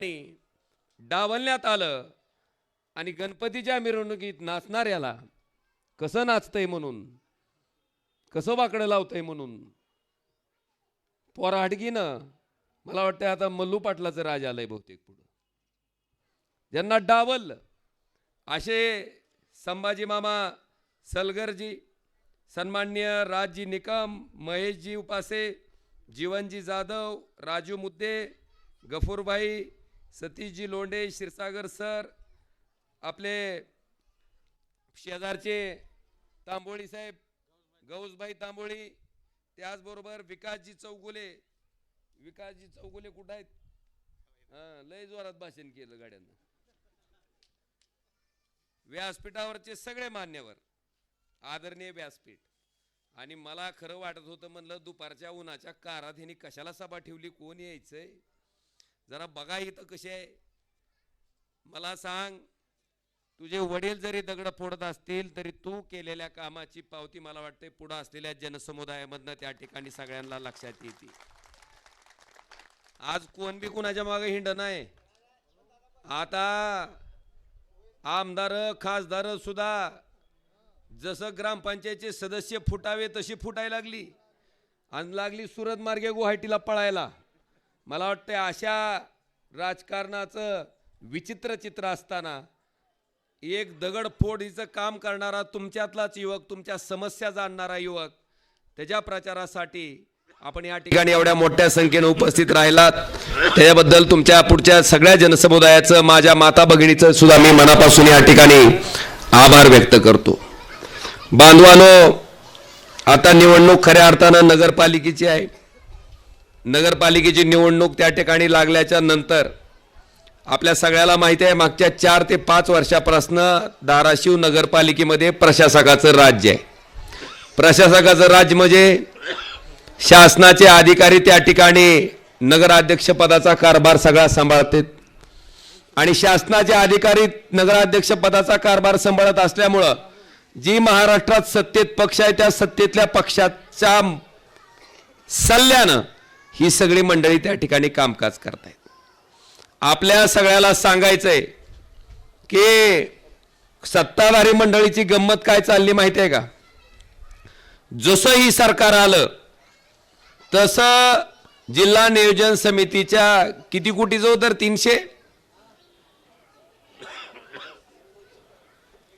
डावलण्यात आलं आणि गणपतीच्या मिरवणुकीत नाचणाऱ्याला कसं नाचतंय म्हणून, कसं वाकडं लावतंय म्हणून पोरा हडगीनं मला वाटतं आता मल्लू पाटलाचं राज आलंय बहुतेक पुढं. ज्यांना डावल असे संभाजी मामा सलगरजी, सन्माननीय राजजी निकम, महेशजी उपासे, जीवनजी जाधव, राजू मुद्दे, गफूरभाई, सतीशजी लोंढे, क्षीरसागर सर, आपले शेजारचे तांबोळी साहेब, गौसभाई तांबोळी, त्याचबरोबर विकासजी चौगुले. विकासजी चौगुले कुठं आहेत? लय जोरात भाषण केलं गाड्यांना. व्यासपीठावरचे सगळे मान्यवर, आदरणीय व्यासपीठ. आणि मला खरं वाटत होतं, म्हणलं दुपारच्या उन्हाच्या कारात ह्यांनी कशाला सभा ठेवली, कोण यायचंय जरा बघा इथं कसे आहे. मला सांग, तुझे वडील जरी दगड फोडत असतील तरी तू केलेल्या कामाची पावती मला वाटते पुढे असलेल्या जनसमुदायामधनं त्या ठिकाणी सगळ्यांना लक्षात येते. आज कोण बी कुणाच्या मागे हिंड नाही. आता आमदार खासदार सुद्धा जसं ग्रामपंचायतचे सदस्य फुटावे तशी फुटायला लागली आणि लागली सुरत मार्गे गुवाहाटीला पळायला. मला वाटतं अशा राजकारणाचं विचित्र चित्र असताना एक दगडफोडीचं काम करणारा तुमच्यातलाच युवक, तुमच्या समस्या जाणणारा युवक, त्याच्या प्रचारासाठी आपण या ठिकाणी एवढ्या मोठ्या संख्येने उपस्थित राहिलात, त्याच्याबद्दल तुमच्या पुढच्या सगळ्या जनसमुदायाचं, माझ्या माता भगिनीचं सुद्धा मी मनापासून या ठिकाणी आभार व्यक्त करतो. बांधवानो, आता निवडणूक खऱ्या अर्थानं नगरपालिकेची आहे. नगरपालिकेची निवडणूक त्या ठिकाणी लागल्याच्या नंतर आपल्या सगळ्याला माहिती आहे, मागच्या 4 ते 5 वर्षापासून धाराशिव नगरपालिकेमध्ये प्रशासकाचं राज्य आहे. प्रशासकाचं राज्य म्हणजे शासनाचे अधिकारी त्या ठिकाणी नगराध्यक्ष पदाचा कारभार सगळा सांभाळतात आणि शासनाचे अधिकारी नगराध्यक्ष पदाचा कारभार सांभाळत असल्यामुळं जी महाराष्ट्रात सत्तेत पक्ष आहे त्या सत्तेतल्या पक्षाच्या सल्ल्यानं ही सगळी मंडळी त्या ठिकाणी कामकाज करतायत. आपल्या सगळ्याला सांगायचंय की सत्ताधारी मंडळीची गंमत काय चालली माहिती आहे का? जसं ही सरकार आलं तसं जिल्हा नियोजन समितीच्या किती कोटीचं होतं? 300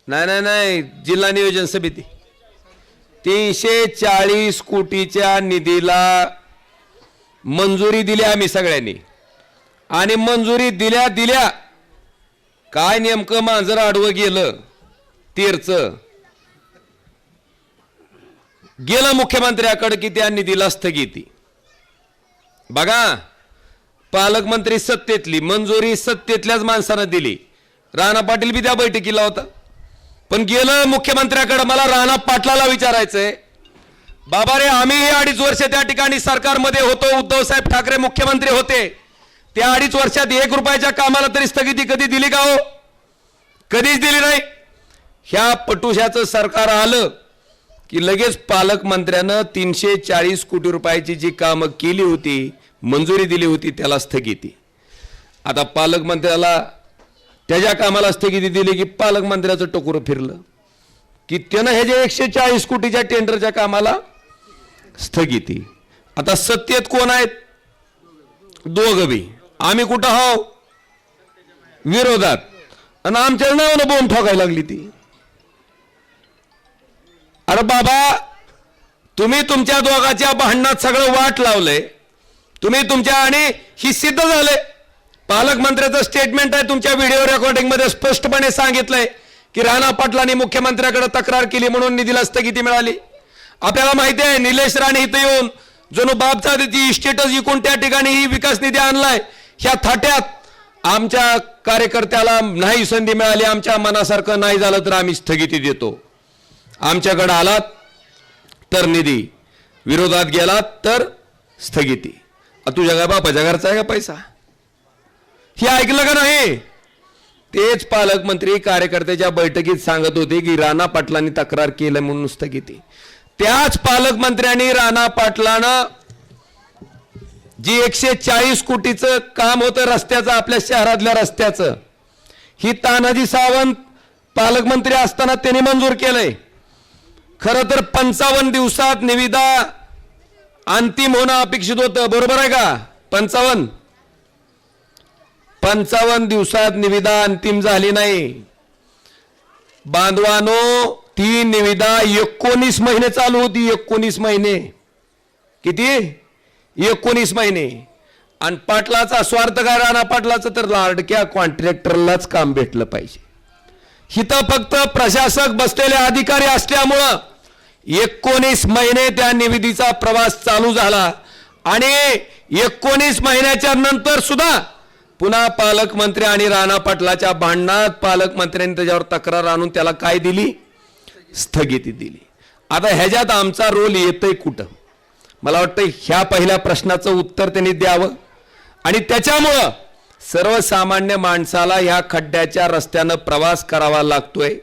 नाही जिल्हा नियोजन समिती 340 कोटीच्या निधीला मंजुरी दिली आम्ही सगळ्यांनी. आणि मंजुरी दिल्या काय नेमकं मांजर आडवं गेलं, तीरचं गेलं मुख्यमंत्र्याकडे की त्या निधीला स्थगिती. बघा, पालकमंत्री सत्तेतली, मंजुरी सत्तेतल्याच माणसानं दिली. राणा पाटील बी त्या बैठकीला होता, पण गेलं मुख्यमंत्र्याकडे. मला राणा पाटलाला विचारायचंय, बाबा रे, आम्ही 2.5 वर्ष त्या ठिकाणी सरकारमध्ये होतो, उद्धव साहेब ठाकरे मुख्यमंत्री होते, त्या 2.5 वर्षात 1 रुपयाच्या कामाला तरी स्थगिती कधी दिली का हो? कधीच दिली नाही. ह्या पटुशाचं सरकार आलं की लगेच पालकमंत्र्यानं 340 कोटी रुपयाची जी कामं केली होती, मंजुरी दिली होती, त्याला स्थगिती. आता पालकमंत्र्याला त्याच्या कामाला स्थगिती दिली की पालकमंत्र्याचं टोकरं फिरलं की त्यानं हे जे 140 कोटीच्या टेंडरच्या कामाला स्थगिती. आता सत्तेत कोण आहेत? दोघं बी. आम्ही कुठं आहो? विरोधात. आणि आमच्या नावानं बोंब ठोकायला लागली ती. अरे बाबा, तुम्ही तुमच्या दोघांच्या भांडणात सगळं वाट लावलंय तुम्ही तुमच्या, आणि ही सिद्ध झालंय. पालकमंत्र्याचं स्टेटमेंट आहे, तुमच्या व्हिडिओ रेकॉर्डिंग मध्ये स्पष्टपणे सांगितलंय की राणा पाटलांनी मुख्यमंत्र्याकडे तक्रार केली म्हणून निधीला स्थगिती मिळाली. आपल्याला माहिती आहे, निलेश राणे इथं येऊन जणू बापचा ती स्टेटस इकून त्या ठिकाणी ही विकास निधी आणलाय. ह्या थाट्यात आमच्या कार्यकर्त्याला नाही संधी मिळाली, आमच्या मनासारखं नाही झालं तर आम्ही स्थगिती देतो. आमच्याकडे आलात तर निधी, विरोधात गेलात तर स्थगिती. तुझ्या काय बापाच्या घरचा आहे का पैसा? हे ऐकलं का नाही? तेच पालकमंत्री कार्यकर्त्याच्या बैठकीत सांगत होते की राणा पाटलांनी तक्रार केलं म्हणून स्थगिती. त्याच पालकमंत्र्यांनी राणा पाटलानं जी 140 कोटीचं काम होतं रस्त्याचं, आपल्या शहरातल्या रस्त्याचं, ही तानाजी सावंत पालकमंत्री असताना त्यांनी मंजूर केलंय. खरं तर 55 दिवसात निविदा अंतिम होणं अपेक्षित होतं, बरोबर आहे का? 55 दिवसात निविदा अंतिम झाली नाही. बांधवानो, ती निविदा 19 महिने चालू होती. 19 महिने. किती? 19 महिने. आणि पाटलाचा स्वार्थ काय? राणा पाटलाचं तर लाडक्या कॉन्ट्रॅक्टरलाच काम भेटलं पाहिजे. हिथं फक्त प्रशासक बसलेले अधिकारी असल्यामुळं 19 महिने त्या निविदेचा प्रवास चालू झाला. आणि 19 महिन्याच्या नंतर सुद्धा पुन्हा पालकमंत्री आणि राणा पाटलाच्या भांडणात पालकमंत्र्यांनी त्याच्यावर तक्रार आणून त्याला काय दिली? स्थगिती दिली. आता ह्याच्यात आमचा रोल येतोय कुठं? मला वाटतं ह्या पहिल्या प्रश्नाचं उत्तर त्यांनी द्यावं. आणि त्याच्यामुळं सर्वसामान्य माणसाला ह्या खड्ड्याच्या रस्त्यानं प्रवास करावा लागतोय.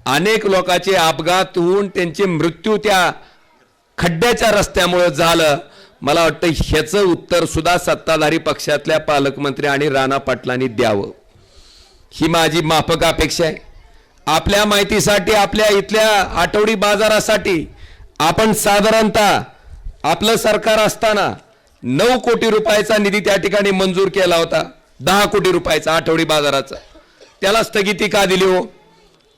अनेक लोकांचे अपघात होऊन त्यांचे मृत्यू त्या खड्ड्याच्या रस्त्यामुळे झालं. मला वाटतं ह्याचं उत्तर सुद्धा सत्ताधारी पक्षातल्या पालकमंत्री आणि राणा पाटलांनी द्यावं, ही माझी माफक अपेक्षा आहे. आपल्या माहितीसाठी, आपल्या इथल्या आठवडी बाजारासाठी आपण साधारणतः आपलं सरकार असताना 9 कोटी रुपयाचा निधी त्या ठिकाणी मंजूर केला होता. 10 कोटी रुपयाचा आठवडी बाजाराचा. त्याला स्थगिती का दिली हो?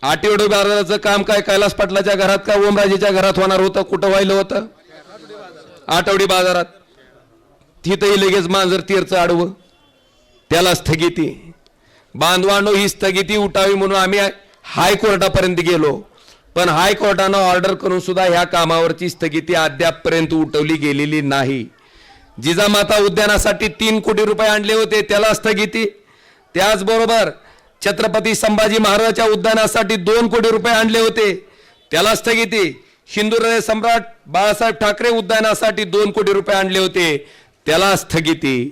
आठवडी बाजाराचं काम काय कैलास पाटलाच्या घरात का ओमराजेच्या घरात होणार होतं? कुठं व्हायला होतं? आठवडी बाजारात. तिथंही लगेच मांजर तीरचं आडवं, त्याला स्थगिती. बांधवांनो, ही स्थगिती उठावी म्हणून आम्ही हायकोर्टापर्यंत गेलो, पण हायकोर्टानं ऑर्डर करून सुद्धा ह्या कामावरची स्थगिती अद्यापपर्यंत उठवली गेलेली नाही. जिजामाता उद्यानासाठी 3 कोटी रुपये आणले होते, त्याला स्थगिती. त्याचबरोबर छत्रपती संभाजी महाराजांच्या उद्यानासाठी 2 कोटी रुपये आणले होते, त्याला स्थगिती. हिंदुहृदय सम्राट बाळासाहेब ठाकरे उद्यानासाठी 2 कोटी रुपये आणले होते, त्याला स्थगिती.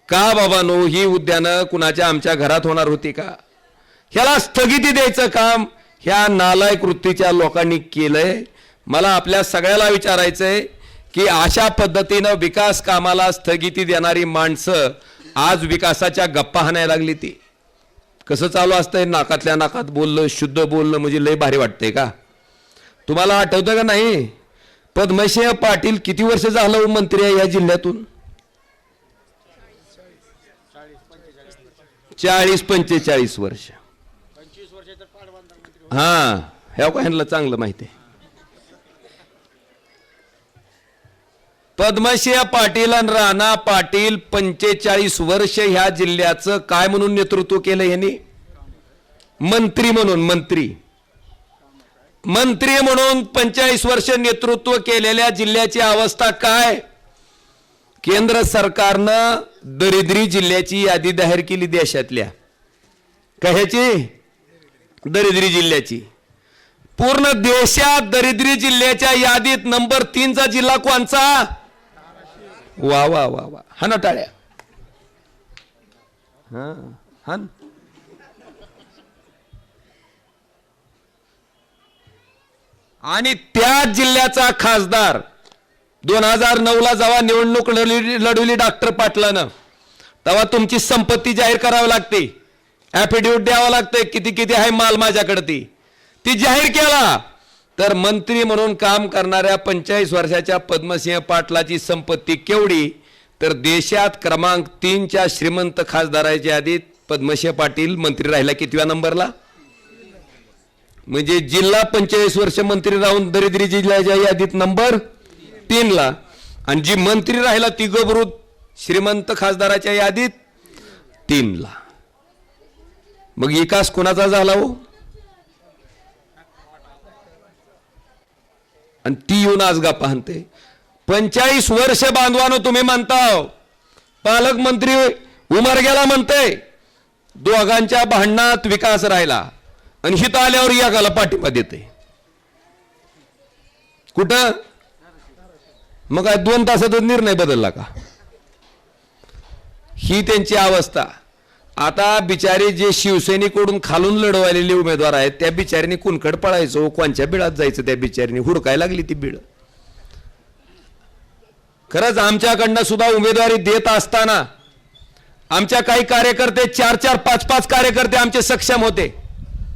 का बाबांनो? ही उद्यानं कुणाच्या आमच्या घरात होणार होती का? ह्याला स्थगिती द्यायचं काम ह्या नालायक वृत्तीच्या लोकांनी केलंय. मला आपल्या सगळ्याला विचारायचंय की अशा पद्धतीनं विकास कामाला स्थगिती देणारी माणसं आज विकासाच्या गप्पा हाणायला लागली. ती कसं चालू असतंय? नाकातल्या नाकात बोललं, शुद्ध बोललं म्हणजे लय भारी वाटतंय का? तुम्हाला आठवतं का नाही? पद्मसिंह पाटील किती वर्ष झालं मंत्री आहे या जिल्ह्यातून? 40-45 वर्ष. हा, ह्या ह्यांना चांगलं माहिती आहे. पद्मसिंह पाटील आणि राणा पाटील 45 वर्ष ह्या जिल्ह्याचं काय म्हणून नेतृत्व केलं यांनी? मंत्री म्हणून. मंत्री म्हणून 45 वर्ष नेतृत्व केलेल्या जिल्ह्याची अवस्था काय? केंद्र सरकारनं दरिद्री जिल्ह्याची यादी जाहीर केली देशातल्या. कशाची? दरिद्री जिल्ह्याची. पूर्ण देशात दरिद्री जिल्ह्याच्या यादीत नंबर 3 चा जिल्हा कोणचा? वा वा वा वा, हा ना टाळ्या. हा. आणि त्या जिल्ह्याचा खासदार 2009ला जेव्हा निवडणूक लढवली डॉक्टर पाटलानं, तेव्हा तुमची संपत्ती जाहीर करावी लागते, ॲफिडेव्हिट द्यावं लागते, किती किती आहे माल माझ्याकडे, ती जाहीर केला तर मंत्री म्हणून काम करणाऱ्या 45 वर्षाच्या पद्मसिंह पाटलाची संपत्ती केवढी? तर देशात क्रमांक 3च्या श्रीमंत खासदाराच्या यादीत पद्मसिंह पाटील मंत्री राहिला कितव्या नंबरला? म्हणजे जिल्हा 45 वर्ष मंत्री राहून दरिद्री जिल्ह्याच्या यादीत नंबर 3 ला, आणि जी मंत्री राहिला ती गबरूत श्रीमंत खासदाराच्या यादीत 3 ला. मग विकास कोणाचा झाला हो? आणि ती येऊन आज गप्पा हाणते. 45 वर्ष बांधवानो तुम्ही म्हणता, पालकमंत्री उमर गेला म्हणते, दोघांच्या भांडणात विकास राहिला, आणि हित आल्यावर याला पाठिंबा देते. कुठं? मग काय 2 तासातच निर्णय बदलला का? ही त्यांची अवस्था. आता बिचारी जे शिवसेनेकडून खालून लढवलेले उमेदवार आहेत त्या बिचारीने कुणकड पळायचो, कोणच्या बिळात जायचं? त्या बिचारीने हुडकायला लागली ती बिळ. खरंच आमच्याकडनं सुद्धा उमेदवारी देत असताना आमच्या काही कार्यकर्ते 4-4, 5-5 कार्यकर्ते आमचे सक्षम होते.